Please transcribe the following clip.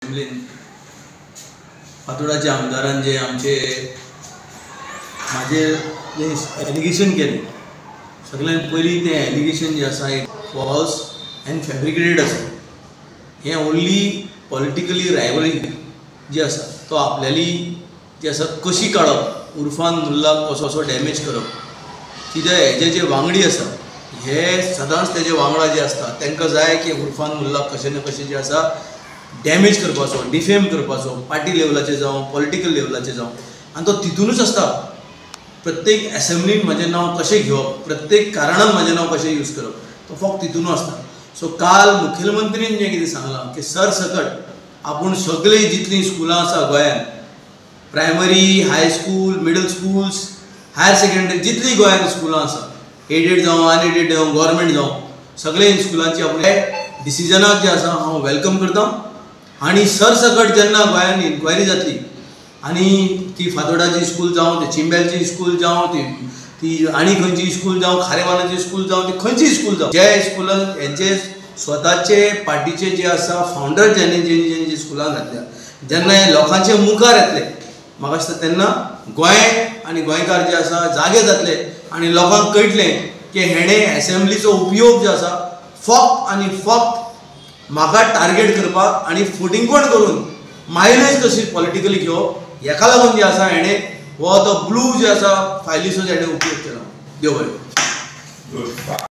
असेंब्लीन फातोडाच्या आमदारान जे आमचे माझे जे एलिगेशन केले सगळ्यांत पयलीं तें एलिगेशन जे आसा एक फॉल्स एंड फॅब्रिकेटेड आसा. हें ओन्ली पॉलिटिकली रायवली जी आसा तो आपल्याली जी आसा कशी काडप, उर्फान मुल्लाक कसो डॅमेज करप. कित्याक हेजे जे वांगडी आसा हे सदांच तेजे वांगडा जे आसता तांकां जाय की उर्फान मुल्लाक कशें ना कशें जे आसा डॅमेज करपाचो, डिफेम करपाचो, पार्टी लेवलाचेर जावं पॉलिटिकल लेवलाचेर जावं. आनी तो तितूनच आसता. प्रत्येक असेंब्लीन म्हजें नांव कशें घेवप, प्रत्येक कारणान म्हजें नांव कशें यूज करप, तो फक्त तितून आसता. सो काल मुखेलमंत्रीन जें कितें सांगलां की सरसकट आपूण सगळीं जितलीं स्कुलां आसा गोंयांत, primary, high school, middle schools, higher secondary जितलीं गोंयांत स्कुलां आसा, एडेड जावं अनएडेड जावं गव्हर्मेंट जावं, सगळे स्कुलांची आपूण डिसिजनाक जे आसा हांव वेलकम करतां. आनी सरसकट जेन्ना गोंयांत इन्क्वायरी जातली आनी ती फातोडाची स्कूल जावं, ती चिंबेलची स्कूल जावं, ती आनी खंयची स्कूल जावं, खारेवालाची स्कूल जावं, ती खंयची स्कूल जावं, जे स्कुलान हेंचे स्वताचे पार्टीचे जे आसा फावंडर जेणे स्कुलान घातल्या, जेन्ना हे लोकांचे मुखार येतले म्हाका दिसता तेन्ना गोंय आनी गोंयकार जे आसा जागे जातले आनी लोकांक कळटलें की हेणे असेंब्लीचो उपयोग जो आसा फक्त आनी फक्त म्हाका टार्गेट करपाक आनी फुटींगपण करून मायलेज कशी पॉलिटिकली घेवप हेका लागून जे आसा हेणे हो तो ब्लू जे आसा फायलीचो हेणे उपयोग केला. देव बरें.